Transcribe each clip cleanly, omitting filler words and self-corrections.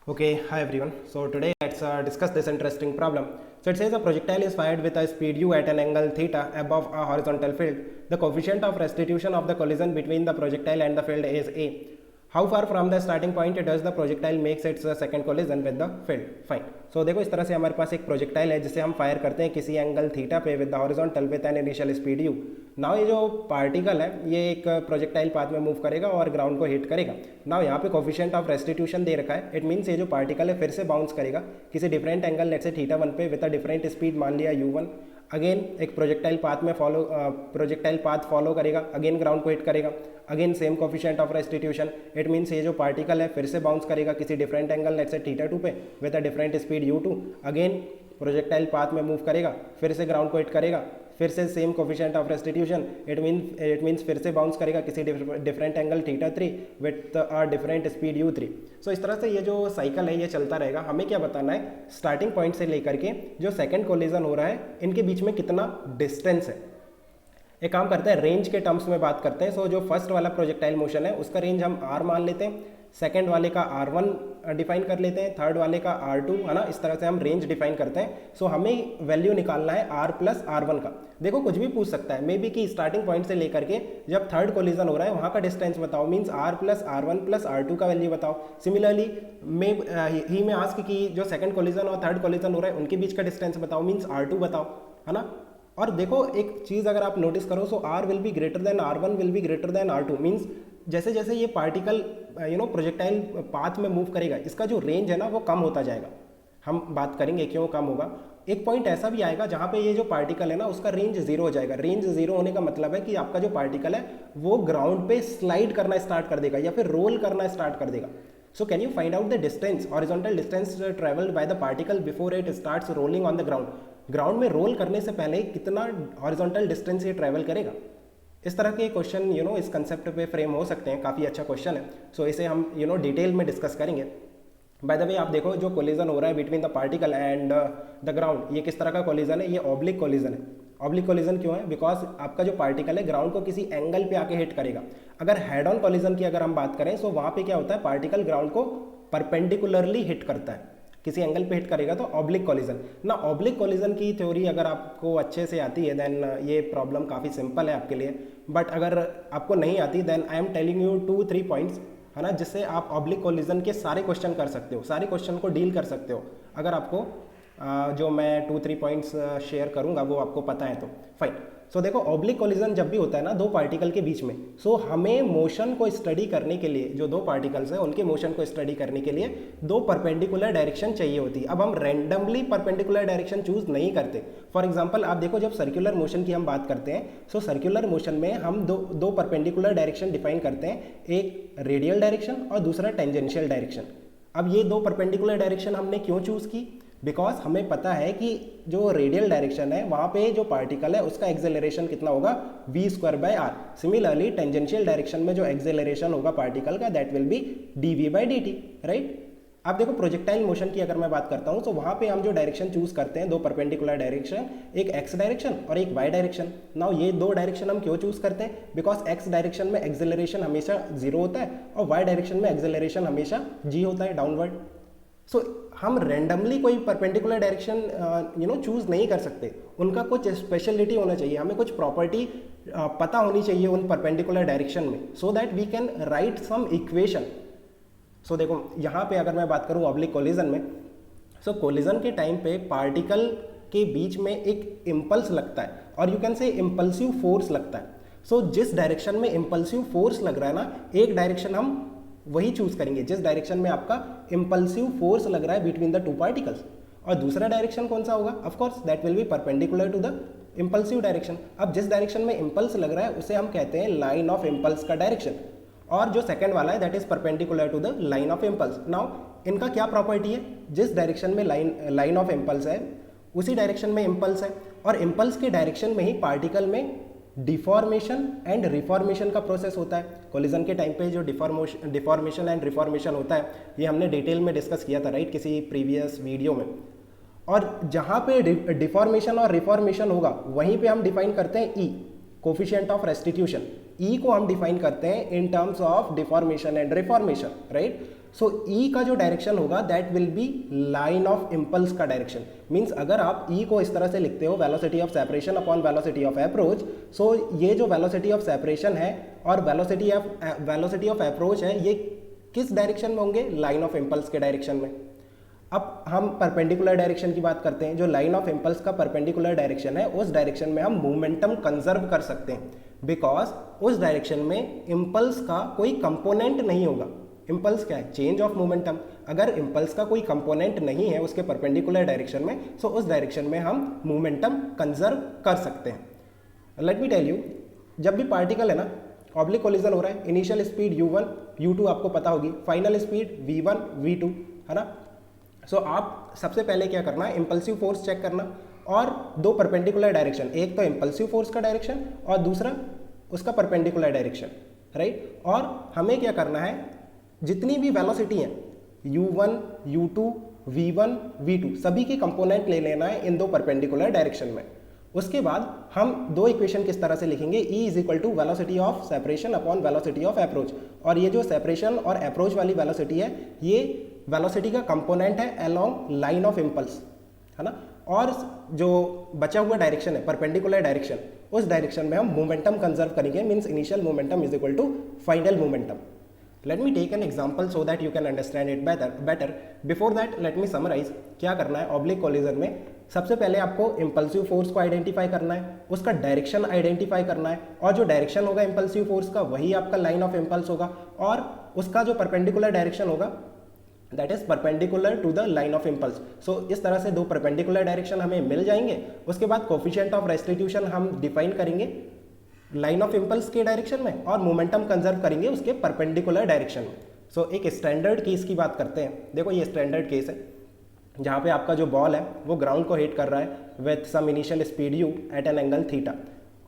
Okay, hi everyone. So today let's discuss this interesting problem. So it says a projectile is fired with a speed u at an angle theta above a horizontal field. The coefficient of restitution of the collision between the projectile and the field is a. How far from the starting point does the projectile makes its second collision with the field? Fine. So देखो इस तरह से हमारे पास एक projectile है जिसे हम fire करते हैं किसी एंगल थीटा पे with the horizontal with an initial speed you. Now ये जो पार्टिकल है ये एक प्रोजेक्टाइल पाथ में मूव करेगा और ग्राउंड को हिट करेगा. नाउ यहाँ पे कोफिशिएंट ऑफ रेस्टिट्यूशन दे रखा है. इट मीन्स ये जो पार्टिकल है फिर से बाउंस करेगा किसी different angle let's say theta 1 पे विद अ डिफरेंट स्पीड मान लिया u1. अगेन एक प्रोजेक्टाइल पाथ फॉलो करेगा, अगेन ग्राउंड को हिट करेगा, again same coefficient of restitution. It means ये जो पार्टिकल है फिर से बाउंस करेगा किसी different angle let's say theta 2 पे with a different speed u2. Again projectile path में मूव करेगा, फिर से ग्राउंड को हिट करेगा, फिर से same coefficient of restitution. It means फिर से बाउंस करेगा किसी different angle theta 3 with a different speed u3. सो इस तरह से ये जो साइकिल है ये चलता रहेगा. हमें क्या बताना है, स्टार्टिंग पॉइंट से लेकर के जो सेकंड कोलिजन हो रहा है इनके बीच में कितना डिस्टेंस है. एक काम करते हैं, रेंज के टर्म्स में बात करते हैं. सो जो फर्स्ट वाला प्रोजेक्टाइल मोशन है उसका रेंज हम r मान लेते हैं, सेकंड वाले का r1 डिफाइन कर लेते हैं, थर्ड वाले का r2, है ना. इस तरह से हम रेंज डिफाइन करते हैं. सो हमें वैल्यू निकालना है r प्लस r1 का. देखो कुछ भी पूछ सकता है, मे बी कि स्टार्टिंग पॉइंट से लेकर के जब थर्ड कोलिजन हो रहा है वहाँ का डिस्टेंस बताओ, means r plus r1 plus r2 का वैल्यू बताओ. सिमिलरली ही में आस्क कि जो सेकंड कोलिजन और थर्ड कोलिजन हो रहा है उनके बीच का डिस्टेंस बताओ, मीन्स r2 बताओ, है ना. और देखो एक चीज़ अगर आप नोटिस करो, सो r will be greater than r1 will be greater than r2. Means जैसे जैसे ये पार्टिकल प्रोजेक्टाइल पाथ में मूव करेगा इसका जो रेंज है ना वो कम होता जाएगा. हम बात करेंगे क्यों कम होगा. एक पॉइंट ऐसा भी आएगा जहाँ पे ये जो पार्टिकल है ना उसका रेंज जीरो हो जाएगा. रेंज जीरो होने का मतलब है कि आपका जो पार्टिकल है वो ग्राउंड पे स्लाइड करना स्टार्ट कर देगा या फिर रोल करना स्टार्ट कर देगा. So can you find out the distance, horizontal distance travelled by the particle before it starts rolling on the ground. Ground में रोल करने से पहले कितना हॉरिजॉन्टल डिस्टेंस ये ट्रैवल करेगा. इस तरह के क्वेश्चन इस कंसेप्ट पे फ्रेम हो सकते हैं. काफ़ी अच्छा क्वेश्चन है. सो इसे हम डिटेल में डिस्कस करेंगे. बाय द वे आप देखो जो कोलिजन हो रहा है between the particle and the ground, ये किस तरह का कोलिजन है, ये ऑब्लिक कोलिजन है. ऑब्लिक कोलिजन क्यों है, बिकॉज आपका जो पार्टिकल है ग्राउंड को किसी एंगल पे आके हिट करेगा. अगर हेड ऑन कोलिजन की अगर हम बात करें तो वहाँ पे क्या होता है, पार्टिकल ग्राउंड को परपेंडिकुलरली हिट करता है, किसी एंगल पे हिट करेगा तो ऑब्लिक कोलिजन ना. ऑब्लिक कोलिजन की थ्योरी अगर आपको अच्छे से आती है देन ये प्रॉब्लम काफ़ी सिंपल है आपके लिए. बट अगर आपको नहीं आती then I am telling you 2-3 points, है ना, जिससे आप ऑब्लिक कोलिजन के सारे क्वेश्चन कर सकते हो, सारे क्वेश्चन को डील कर सकते हो. अगर आपको जो मैं 2-3 पॉइंट्स शेयर करूँगा वो आपको पता है तो फाइन. सो देखो ऑब्लिक कोलिजन जब भी होता है ना दो पार्टिकल के बीच में, सो हमें मोशन को स्टडी करने के लिए जो दो पार्टिकल्स हैं उनके मोशन को स्टडी करने के लिए दो परपेंडिकुलर डायरेक्शन चाहिए होती है. अब हम रैंडमली परपेंडिकुलर डायरेक्शन चूज नहीं करते. फॉर एग्जांपल आप देखो जब सर्कुलर मोशन की हम बात करते हैं, सो सर्कुलर मोशन में हम दो परपेंडिकुलर डायरेक्शन डिफाइन करते हैं, एक रेडियल डायरेक्शन और दूसरा टेंजेंशियल डायरेक्शन. अब ये दो परपेंडिकुलर डायरेक्शन हमने क्यों चूज की, बिकॉज हमें पता है कि जो रेडियल डायरेक्शन है वहाँ पे जो पार्टिकल है उसका एक्सेलरेशन कितना होगा, v²/r. सिमिलरली टेंजेंशियल डायरेक्शन में जो एक्सेलरेशन होगा पार्टिकल का that will B dv/dt, right. आप देखो प्रोजेक्टाइल मोशन की अगर मैं बात करता हूँ तो वहाँ पे हम जो डायरेक्शन चूज करते हैं दो परपेंडिकुलर डायरेक्शन, एक x डायरेक्शन और एक y डायरेक्शन. नाउ ये दो डायरेक्शन हम क्यों चूज करते हैं, बिकॉज x डायरेक्शन में एक्सेलरेशन हमेशा 0 होता है और y डायरेक्शन में एक्सेलरेशन हमेशा g होता है, डाउनवर्ड. सो हम रैंडमली कोई परपेंडिकुलर डायरेक्शन चूज नहीं कर सकते. उनका कुछ स्पेशलिटी होना चाहिए, हमें कुछ प्रॉपर्टी पता होनी चाहिए उन परपेंडिकुलर डायरेक्शन में, so that we can write some equation. So देखो यहाँ पे अगर मैं बात करूँ ऑब्लिक कोलिजन में, सो कोलिजन के टाइम पे पार्टिकल के बीच में एक इम्पल्स लगता है और you can say impulsive force लगता है. सो जिस डायरेक्शन में इम्पल्सिव फोर्स लग रहा है ना, एक डायरेक्शन हम वही चूज करेंगे जिस डायरेक्शन में आपका इम्पल्सिव फोर्स लग रहा है बिटवीन द टू पार्टिकल्स. और दूसरा डायरेक्शन कौन सा होगा, of course that will be perpendicular to the impulsive direction. अब जिस डायरेक्शन में इम्पल्स लग रहा है उसे हम कहते हैं लाइन ऑफ इम्पल्स का डायरेक्शन, और जो सेकंड वाला है that is perpendicular to the line of impulse. Now इनका क्या प्रॉपर्टी है, जिस डायरेक्शन में लाइन ऑफ इम्पल्स है उसी डायरेक्शन में इम्पल्स है, और इम्पल्स के डायरेक्शन में ही पार्टिकल में डिफॉर्मेशन एंड रिफॉर्मेशन का प्रोसेस होता है. कोलिजन के टाइम पे जो डिफॉर्मेशन एंड रिफॉर्मेशन होता है ये हमने डिटेल में डिस्कस किया था, राइट, किसी प्रीवियस वीडियो में. और जहाँ पे डिफॉर्मेशन और रिफॉर्मेशन होगा वहीं पे हम डिफाइन करते हैं E, coefficient of restitution. E को हम डिफाइन करते हैं in terms of deformation and reformation, right. So E का जो डायरेक्शन होगा that will be line of impulse का डायरेक्शन। मीन्स अगर आप ई को इस तरह से लिखते हो velocity of separation upon velocity of approach, so ये जो वेलोसिटी ऑफ सेपरेशन है और वेलोसिटी ऑफ अप्रोच है ये किस डायरेक्शन में होंगे, लाइन ऑफ इम्पल्स के डायरेक्शन में। अब हम परपेंडिकुलर डायरेक्शन की बात करते हैं। जो लाइन ऑफ इम्पल्स का परपेंडिकुलर डायरेक्शन है उस डायरेक्शन में हम मोमेंटम कंजर्व कर सकते हैं, बिकॉज उस डायरेक्शन में इम्पल्स का कोई कंपोनेंट नहीं होगा। इम्पल्स क्या है, चेंज ऑफ मोमेंटम। अगर इम्पल्स का कोई कंपोनेंट नहीं है उसके परपेंडिकुलर डायरेक्शन में, सो उस डायरेक्शन में हम मोमेंटम कंजर्व कर सकते हैं। लेट मी टेल यू, जब भी पार्टिकल है ना ऑब्लिक कोलिजन हो रहा है, इनिशियल स्पीड u1 u2 आपको पता होगी, फाइनल स्पीड v1 v2, है ना। सो आप सबसे पहले क्या करना है, इम्पल्सिव फोर्स चेक करना और दो परपेंडिकुलर डायरेक्शन, एक तो इम्पल्सिव फोर्स का डायरेक्शन और दूसरा उसका परपेंडिकुलर डायरेक्शन, राइट। और हमें क्या करना है, जितनी भी वेलोसिटी है u1 u2 v1 v2 सभी की कंपोनेंट ले लेना है इन दो परपेंडिकुलर डायरेक्शन में। उसके बाद हम दो इक्वेशन किस तरह से लिखेंगे, E is equal to velocity of separation upon velocity of approach. और ये जो सेपरेशन और अप्रोच वाली वेलोसिटी है ये वेलोसिटी का कंपोनेंट है अलोंग लाइन ऑफ इम्पल्स, है ना। और जो बचा हुआ डायरेक्शन है परपेंडिकुलर डायरेक्शन, उस डायरेक्शन में हम मोमेंटम कंजर्व करेंगे, means initial momentum is equal to final momentum. Let me take an example so that you can understand it better. Before that, let me summarize. क्या करना है oblique collision में, सबसे पहले आपको इम्पल्सिव फोर्स को identify करना है, उसका डायरेक्शन आइडेंटिफाई करना है, और जो डायरेक्शन होगा इम्पल्सिव फोर्स का वही आपका लाइन ऑफ इम्पल्स होगा, और उसका जो परपेंडिकुलर डायरेक्शन होगा that is perpendicular to the line of impulse. So इस तरह से दो परपेंडिकुलर डायरेक्शन हमें मिल जाएंगे। उसके बाद कोफिशिएंट ऑफ रेस्टिट्यूशन हम डिफाइन करेंगे लाइन ऑफ इम्पल्स के डायरेक्शन में और मोमेंटम कंजर्व करेंगे उसके परपेंडिकुलर डायरेक्शन में। सो एक स्टैंडर्ड केस की बात करते हैं। देखो ये स्टैंडर्ड केस है जहाँ पे आपका जो बॉल है वो ग्राउंड को हिट कर रहा है with some initial speed u at an angle theta,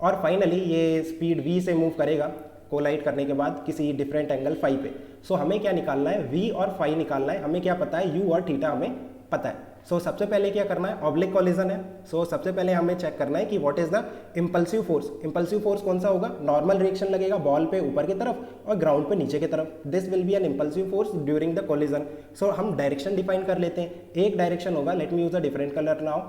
और फाइनली ये स्पीड v से मूव करेगा कोलाइड करने के बाद किसी डिफरेंट एंगल फाई पे। सो हमें क्या निकालना है, v और फाई निकालना है। हमें क्या पता है, u और थीटा हमें पता है। सो सबसे पहले क्या करना है, ऑब्लिक कोलिजन है, सो सबसे पहले हमें चेक करना है कि what is the impulsive force. Impulsive force कौन सा होगा, नॉर्मल रिएक्शन लगेगा बॉल पे ऊपर की तरफ और ग्राउंड पे नीचे की तरफ। This will be an impulsive force during the collision. So हम डायरेक्शन डिफाइन कर लेते हैं। एक डायरेक्शन होगा, let me use a different colour now,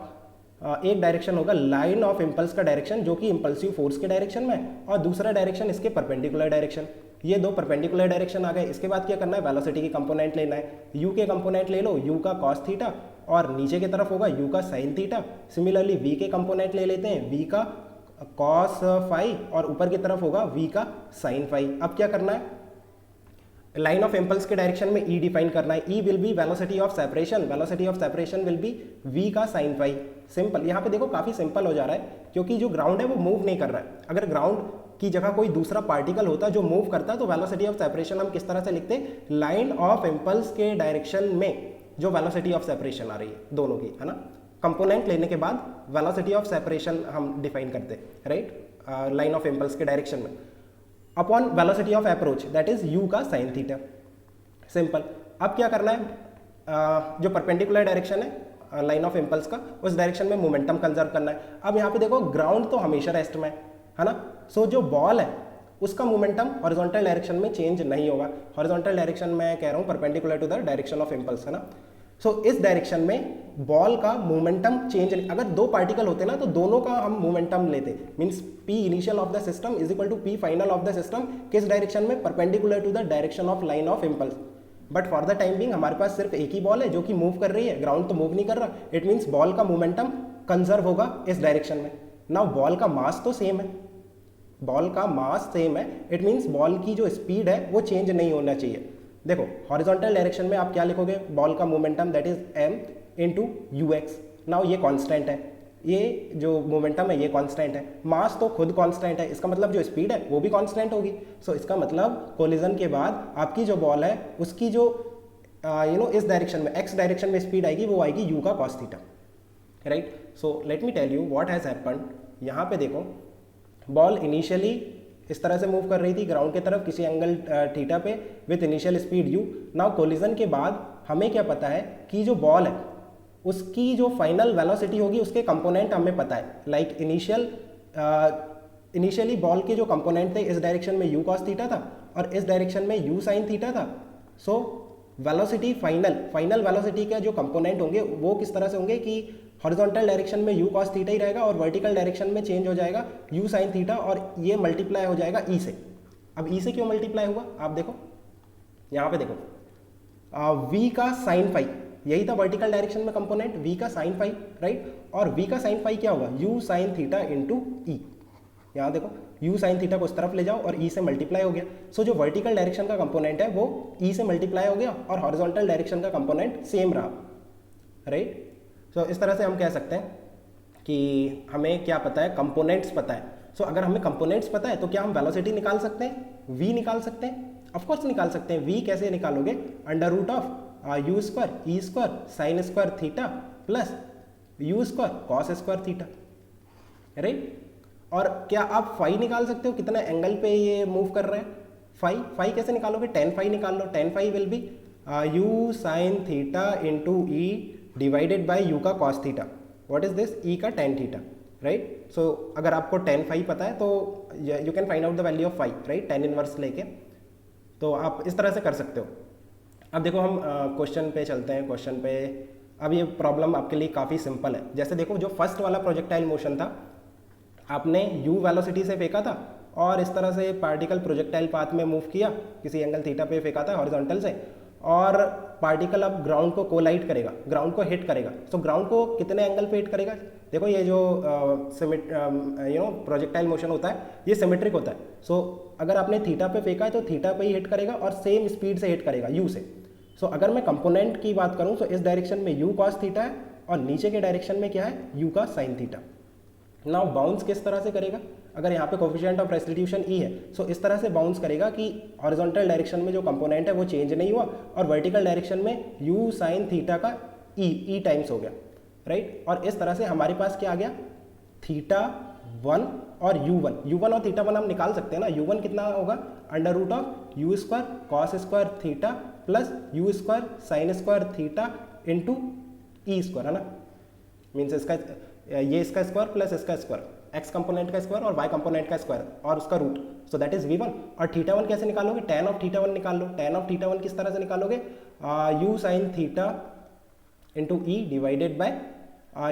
एक डायरेक्शन होगा लाइन ऑफ इम्पल्स का डायरेक्शन जो कि इम्पल्सिव फोर्स के डायरेक्शन में है, और दूसरा डायरेक्शन इसके परपेंडिकुलर डायरेक्शन। ये दो परपेंडिकुलर डायरेक्शन आ गए। इसके बाद क्या करना है, वेलोसिटी की कंपोनेंट लेना है। u के कंपोनेंट ले लो, u का कॉस थीटा, और नीचे की तरफ होगा u का साइन थीटा। सिमिलरली v के कंपोनेंट ले लेते हैं, v का कॉस फाई, और ऊपर की तरफ होगा v का साइन फाई। अब क्या करना है, लाइन ऑफ इम्पल्स के डायरेक्शन में E डिफाइन करना है। E will be velocity of separation, velocity of separation will be v का साइन फाई। सिंपल, यहाँ पे देखो काफ़ी सिंपल हो जा रहा है क्योंकि जो ग्राउंड है वो मूव नहीं कर रहा है। अगर ग्राउंड की जगह कोई दूसरा पार्टिकल होता जो मूव करता तो वेलोसिटी ऑफ सेपरेशन हम किस तरह से लिखते, लाइन ऑफ इम्पल्स के डायरेक्शन में जो वेलोसिटी ऑफ सेपरेशन आ रही है दोनों की, है ना। कंपोनेंट लेने के बाद वेलोसिटी ऑफ सेपरेशन हम डिफाइन करते हैं, राइट, लाइन ऑफ इम्पल्स के डायरेक्शन में upon velocity of approach that is u का साइन थीटा। सिंपल। अब क्या करना है, जो परपेंडिकुलर डायरेक्शन है लाइन ऑफ इम्पल्स का, उस डायरेक्शन में मोमेंटम कंजर्व करना है। अब यहाँ पे देखो ग्राउंड तो हमेशा रेस्ट में है ना, सो जो बॉल है उसका मोमेंटम हॉरिजॉन्टल डायरेक्शन में चेंज नहीं होगा। हॉरिजॉन्टल डायरेक्शन मैं कह रहा हूँ perpendicular to the direction of impulse, है ना। सो इस डायरेक्शन में बॉल का मोमेंटम चेंज, अगर दो पार्टिकल होते ना तो दोनों का हम मोमेंटम लेते, means p initial of the system is equal to p final of the system, किस डायरेक्शन में, perpendicular to the direction of line of impulse. But for the time being हमारे पास सिर्फ एक ही बॉल है जो कि मूव कर रही है, ग्राउंड तो मूव नहीं कर रहा। इट मीन्स बॉल का मोमेंटम कंजर्व होगा इस डायरेक्शन में। नाउ बॉल का मास तो सेम है, बॉल का मास सेम है, इट मीन्स बॉल की जो स्पीड है वो चेंज नहीं होना चाहिए। देखो हॉरिजॉन्टल डायरेक्शन में आप क्या लिखोगे, बॉल का momentum that is m into you x. Now ये कांस्टेंट है, ये जो मोमेंटम है ये कांस्टेंट है, मास तो खुद कांस्टेंट है, इसका मतलब जो स्पीड है वो भी कांस्टेंट होगी। सो इसका मतलब कोलिजन के बाद आपकी जो बॉल है उसकी जो इस डायरेक्शन में x डायरेक्शन में स्पीड आएगी वो आएगी u का cos theta, right. So let me tell you what has happened. यहाँ पे देखो बॉल इनिशियली इस तरह से मूव कर रही थी ग्राउंड की तरफ किसी एंगल थीटा पे with initial speed u। Now collision के बाद हमें क्या पता है कि जो बॉल है उसकी जो फाइनल वेलोसिटी होगी उसके कंपोनेंट हमें पता है, लाइक इनिशियल इनिशियली बॉल के जो कंपोनेंट थे इस डायरेक्शन में u cos थीटा था और इस डायरेक्शन में u sin थीटा था। सो वेलोसिटी फाइनल वेलोसिटी के जो कंपोनेंट होंगे वो किस तरह से होंगे कि हॉरिजॉन्टल डायरेक्शन में u cos थीटा ही रहेगा और वर्टिकल डायरेक्शन में चेंज हो जाएगा u sin थीटा और ये मल्टीप्लाई हो जाएगा e से। अब e से क्यों मल्टीप्लाई हुआ आप देखो, यहाँ पे देखो v का साइन फाई, यही था वर्टिकल डायरेक्शन में कंपोनेंट v का साइन फाई, राइट। और v का साइन फाई क्या होगा, u sin थीटा इंटू ई। यहाँ देखो u sin थीटा को इस तरफ ले जाओ और e से मल्टीप्लाई हो गया। सो जो वर्टिकल डायरेक्शन का कंपोनेंट है वो e से मल्टीप्लाई हो गया और हॉरिजॉन्टल डायरेक्शन का कंपोनेंट सेम रहा, राइट। सो इस तरह से हम कह सकते हैं कि हमें क्या पता है, कंपोनेंट्स पता है। सो अगर हमें कंपोनेंट्स पता है तो क्या हम वेलोसिटी निकाल सकते हैं, v निकाल सकते हैं, ऑफकोर्स निकाल सकते हैं। v कैसे निकालोगे, under root of u square e square sine square theta plus u square cos square theta, right. और क्या आप फाई निकाल सकते हो, कितना एंगल पे ये मूव कर रहे हैं, फाई कैसे निकालोगे, टेन फाई निकाल लो। Tan phi will be u sine theta into e divided by u का cos theta, what is this, e का टेन थीटा, राइट। सो अगर आपको टेन फाई पता है तो you can find out the value of phi, right, tan inverse लेके। तो आप इस तरह से कर सकते हो। अब देखो हम क्वेश्चन पे चलते हैं। क्वेश्चन पे अब ये प्रॉब्लम आपके लिए काफ़ी सिंपल है। जैसे देखो जो फर्स्ट वाला प्रोजेक्टाइल मोशन था, आपने u वेलोसिटी से फेंका था और इस तरह से पार्टिकल प्रोजेक्टाइल पाथ में मूव किया, किसी एंगल थीटा पे फेंका था हॉरिजॉन्टल से, और पार्टिकल अब ग्राउंड को कोलाइड करेगा, ग्राउंड को हिट करेगा। सो ग्राउंड को कितने एंगल पे हिट करेगा, देखो ये जो प्रोजेक्टाइल मोशन होता है ये सिमेट्रिक होता है। सो अगर आपने थीटा पे फेंका है तो थीटा पे ही हिट करेगा और सेम स्पीड से हिट करेगा u से। सो अगर मैं कंपोनेंट की बात करूँ तो इस डायरेक्शन में u cos थीटा है और नीचे के डायरेक्शन में क्या है, u का sin थीटा। नाउ बाउंस किस तरह से करेगा, अगर यहाँ पे कोफिशिएंट ऑफ रेस्टिट्यूशन ई है, सो इस तरह से बाउंस करेगा कि हॉरिजॉन्टल डायरेक्शन में जो कंपोनेंट है वो चेंज नहीं हुआ और वर्टिकल डायरेक्शन में u sin थीटा का ई टाइम्स हो गया, राइट। और इस तरह से हमारे पास क्या आ गया, थीटा 1 और u1 और थीटा 1 हम निकाल सकते हैं ना। u1 कितना होगा, under root of u square cos square theta plus u square sine square theta into e square, है ना। मीन्स इसका ये इसका स्क्वायर प्लस इसका स्क्वायर, x कंपोनेंट का स्क्वायर और y कंपोनेंट का स्क्वायर और उसका root, so that is v1। और थीटा 1 कैसे निकालोगे, tan ऑफ थीटा 1 निकाल लो। tan ऑफ थीटा 1 किस तरह से निकालोगे, u sin theta into e divided by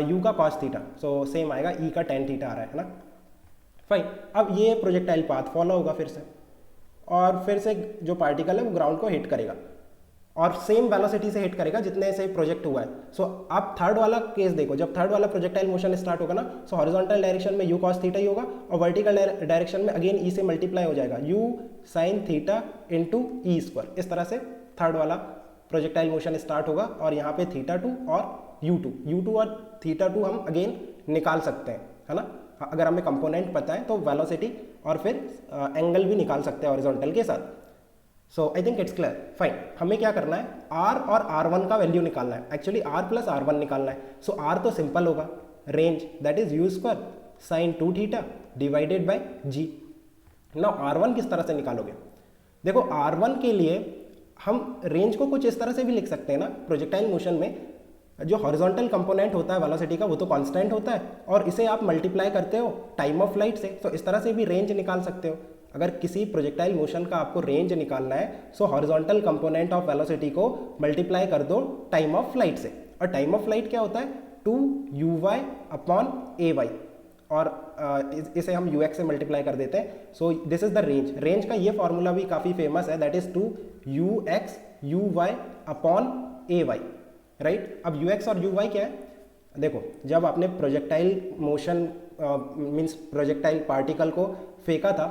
u का cos थीटा, सो सेम आएगा, e का tan थीटा आ रहा है ना, फाइन। अब ये प्रोजेक्टाइल पाथ फॉलो होगा फिर से, और फिर से जो पार्टिकल है वो ग्राउंड को हिट करेगा और सेम वेलोसिटी से हिट करेगा जितने से प्रोजेक्ट हुआ है। सो आप थर्ड वाला केस देखो, जब थर्ड वाला प्रोजेक्टाइल मोशन स्टार्ट होगा ना, सो हॉरिजॉन्टल डायरेक्शन में u cos थीटा ही होगा और वर्टिकल डायरेक्शन में अगेन e से मल्टीप्लाई हो जाएगा, u sin theta into e square. इस तरह से थर्ड वाला प्रोजेक्टाइल मोशन स्टार्ट होगा और यहाँ पे थीटा 2 और u2 और थीटा 2 हम अगेन निकाल सकते हैं, है ना। अगर हमें कंपोनेंट पता है तो वेलोसिटी और फिर एंगल भी निकाल सकते हैं हॉरिजॉन्टल के साथ। So I think it's clear, fine. हमें क्या करना है, r और r1 का वैल्यू निकालना है, एक्चुअली r प्लस r1 निकालना है। सो r तो सिंपल होगा, range that is you square sine 2 theta divided bye g। Now r1 किस तरह से निकालोगे, देखो r1 के लिए हम रेंज को कुछ इस तरह से भी लिख सकते हैं ना। प्रोजेक्टाइल मोशन में जो हॉरिजॉन्टल कंपोनेंट होता है वेलोसिटी का वो तो कांस्टेंट होता है और इसे आप मल्टीप्लाई करते हो टाइम ऑफ फ्लाइट से, तो इस तरह से भी रेंज निकाल सकते हो। अगर किसी प्रोजेक्टाइल मोशन का आपको रेंज निकालना है, सो हॉरिजॉन्टल कंपोनेंट ऑफ वेलोसिटी को मल्टीप्लाई कर दो टाइम ऑफ फ्लाइट से, और टाइम ऑफ फ्लाइट क्या होता है, 2uy अपॉन ay, और इसे हम ux से मल्टीप्लाई कर देते हैं। So this is the range. Range का ये फॉर्मूला भी काफ़ी फेमस है, that is 2ux uy upon ay, right. अब ux और uy क्या है, देखो जब आपने projectile motion means projectile particle को फेंका था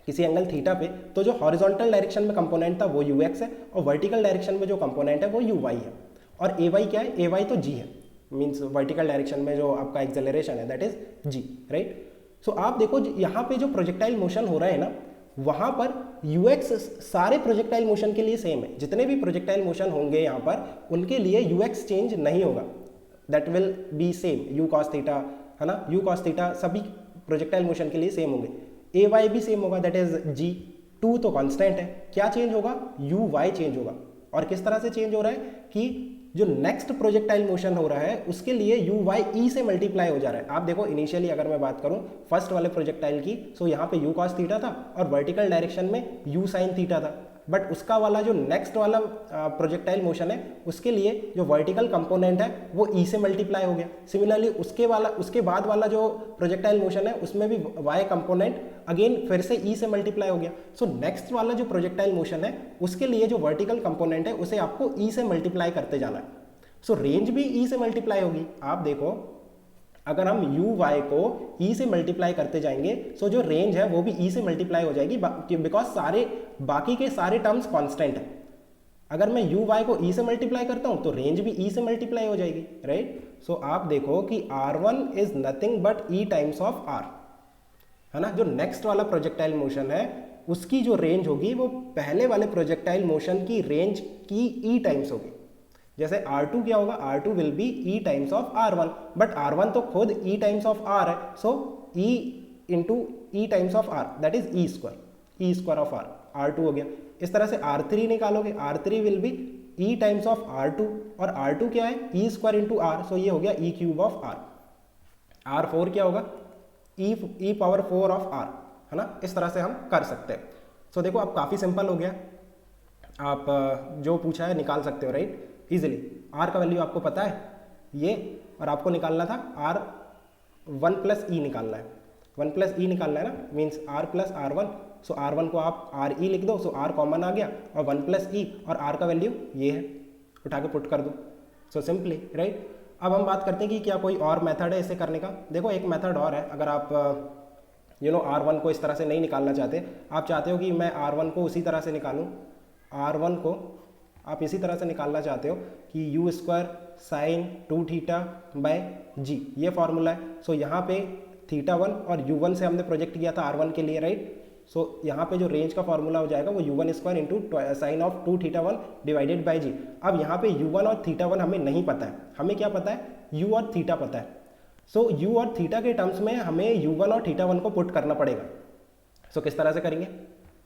किसी एंगल थीटा पे, तो जो हॉरिजॉन्टल डायरेक्शन में कंपोनेंट था वो ux है और वर्टिकल डायरेक्शन में जो कंपोनेंट है वो uy है, और ay क्या है, ay तो g है, मीन्स वर्टिकल डायरेक्शन में जो आपका एक्सेलरेशन है दैट इज g, राइट। सो आप देखो यहाँ पे जो प्रोजेक्टाइल मोशन हो रहा है ना, वहाँ पर ux सारे प्रोजेक्टाइल मोशन के लिए सेम है। जितने भी प्रोजेक्टाइल मोशन होंगे यहाँ पर उनके लिए ux चेंज नहीं होगा, that will B same, u cos theta, है ना, u cos थीटा सभी प्रोजेक्टाइल मोशन के लिए सेम होंगे। ay भी सेम होगा, दैट इज g। 2 तो कांस्टेंट है, क्या चेंज होगा, uy चेंज होगा। और किस तरह से चेंज हो रहा है कि जो नेक्स्ट प्रोजेक्टाइल मोशन हो रहा है उसके लिए यू वाई ई से मल्टीप्लाई हो जा रहा है। आप देखो इनिशियली अगर मैं बात करूं फर्स्ट वाले प्रोजेक्टाइल की, सो यहाँ पे यू कॉस थीटा था और वर्टिकल डायरेक्शन में यू साइन थीटा था, बट उसका वाला जो नेक्स्ट वाला प्रोजेक्टाइल मोशन है उसके लिए जो वर्टिकल कंपोनेंट है वो ई से मल्टीप्लाई हो गया। सिमिलरली उसके बाद वाला जो प्रोजेक्टाइल मोशन है उसमें भी वाई कंपोनेंट अगेन फिर से ई से मल्टीप्लाई हो गया। सो नेक्स्ट वाला जो प्रोजेक्टाइल मोशन है उसके लिए जो वर्टिकल कंपोनेंट है उसे आपको ई से मल्टीप्लाई करते जाना है। सो रेंज भी ई से मल्टीप्लाई होगी। आप देखो अगर हम यू वाई को ई से मल्टीप्लाई करते जाएंगे सो जो रेंज है वो भी ई से मल्टीप्लाई हो जाएगी, बिकॉज बाकी के सारे टर्म्स कांस्टेंट है। अगर मैं यू वाई को ई से मल्टीप्लाई करता हूं तो रेंज भी ई से मल्टीप्लाई हो जाएगी, राइट। सो आप देखो कि R1 is nothing but e times of R, है ना। जो नेक्स्ट वाला प्रोजेक्टाइल मोशन है उसकी जो रेंज होगी वो पहले वाले प्रोजेक्टाइल मोशन की रेंज की ई टाइम्स होगी। जैसे R2 क्या होगा, R2 will be e times of R1, but R1 तो खुद ई टाइम्स ऑफ R है, so e into e times of R that is e square of R, R2 हो गया। इस तरह से R3 निकालोगे, R3 will be e times of R2 और R2 क्या है e square into R, so ये हो गया E cube of R। R4 क्या होगा ई पावर 4 ऑफ R, है ना। इस तरह से हम कर सकते हैं। सो देखो अब काफ़ी सिंपल हो गया, आप जो पूछा है निकाल सकते हो, राइट, इजीली। R का वैल्यू आपको पता है ये, और आपको निकालना था R1 प्लस ई निकालना है, 1 प्लस ई निकालना है ना, मीन्स R प्लस R1। सो R1 को आप RE लिख दो, सो R कॉमन आ गया और 1 प्लस ई, और R का वैल्यू ये है, उठा के पुट कर दो, सो सिंपली, राइट। अब हम बात करते हैं कि क्या कोई और मेथड है इसे करने का। देखो एक मेथड और है, अगर आप R1 को इस तरह से नहीं निकालना चाहते, आप चाहते हो कि मैं R1 को उसी तरह से निकालूँ, R1 को आप इसी तरह से निकालना चाहते हो कि u square sine 2 theta by g, ये फॉर्मूला है। सो यहाँ पे θ1 और u1 से हमने प्रोजेक्ट किया था R1 के लिए, राइट। सो यहाँ पे जो रेंज का फॉर्मूला हो जाएगा वो u1 square into sine of 2 θ1 divided by g. अब यहाँ पे u1 और θ1 हमें नहीं पता है, हमें क्या पता है, u और θ पता है। सो u और θ के टर्म्स में हमें u1 और θ1 को पुट करना पड़ेगा। सो किस तरह से करेंगे,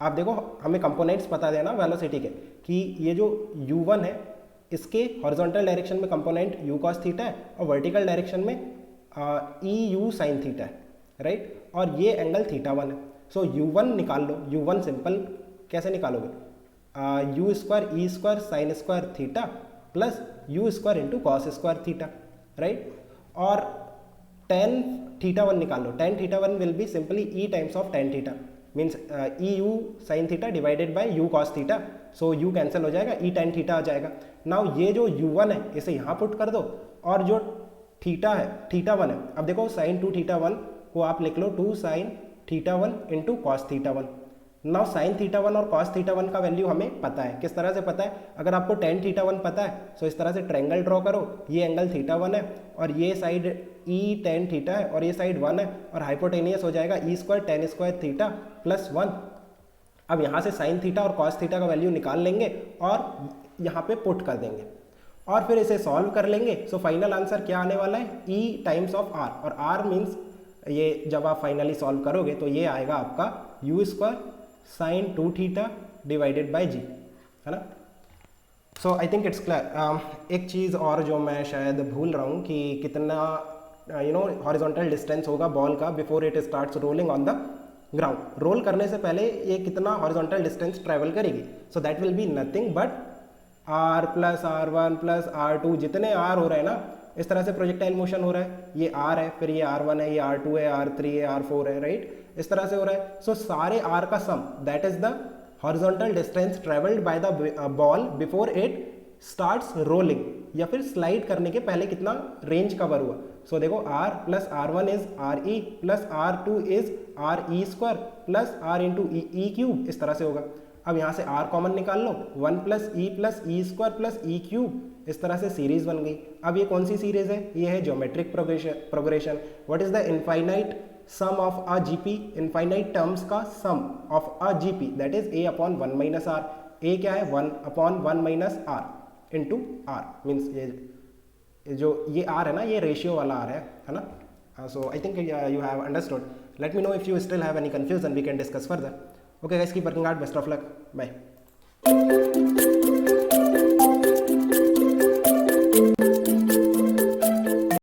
आप देखो हमें कंपोनेंट्स पता देना वेलोसिटी के कि ये जो u1 है इसके हॉरिजॉन्टल डायरेक्शन में कंपोनेंट u cos थीटा है और वर्टिकल डायरेक्शन में ई यू साइन थीटा है, राइट, और ये एंगल θ1 है। सो u1 निकाल लो, u1 सिंपल कैसे निकालोगे, u square e square sine square theta plus u square into cos square theta, right, और tan θ1 निकाल लो, tan θ1 will be simply e times of tan theta, means e u sine theta divided by u cos theta. So u cancel हो जाएगा, ई tan theta आ जाएगा। Now ये जो u1 है इसे यहाँ पुट कर दो, और जो थीटा है θ1 है, अब देखो साइन 2 θ1 को आप लिख लो 2 sine θ1 into cos θ1। Now sine θ1 और कॉस θ1 का वैल्यू हमें पता है, किस तरह से पता है, अगर आपको tan θ1 पता है सो इस तरह से ट्रायंगल ड्रॉ करो, ये एंगल θ1 है और ये साइड ई tan थीटा है और ये साइड 1 है, और हाइपोटेनियस हो जाएगा e square tan square theta plus 1। अब यहाँ से साइन थीटा और कॉस थीटा का वैल्यू निकाल लेंगे और यहाँ पे पुट कर देंगे और फिर इसे सॉल्व कर लेंगे। सो फाइनल आंसर क्या आने वाला है, ई टाइम्स ऑफ आर, और आर मीन्स ये जब आप फाइनली सॉल्व करोगे तो ये आएगा आपका u square sine 2 theta divided by g, है ना। So I think it's clear. एक चीज़ और जो मैं शायद भूल रहा हूँ कि कितना हॉरिजॉन्टल डिस्टेंस होगा बॉल का before it starts rolling on the ground. Roll करने से पहले ये कितना हॉरिजॉन्टल डिस्टेंस ट्रैवल करेगी, so that will be nothing but r plus R1 plus R2, जितने r हो रहे हैं ना, इस तरह से प्रोजेक्टाइल मोशन हो रहा है, ये r है, फिर ये R1 है, ये R2 है, R3 है, R4 है, राइट, इस तरह से हो रहा है। सो सारे r का sum that is the horizontal distance travelled by the ball before it starts rolling, या फिर स्लाइड करने के पहले कितना रेंज कवर हुआ। सो देखो r plus R1 is RE plus R2 is RE square plus R into E cube, इस तरह से होगा। अब यहाँ से r कॉमन निकाल लो, 1 plus E square plus E cube, इस तरह से सीरीज बन गई। अब ये कौन सी सीरीज है, ये है geometric progression. What is the infinite sum of a GP, infinite terms का sum of a GP that is a upon 1 minus r. A क्या है, 1 upon 1 minus r into r, means ये जो ये r है ना, ये रेशियो वाला r है ना। So I think you have understood. Let me know if you still have any confusion, we can discuss further. Okay guys, keep working hard, best of luck, bye.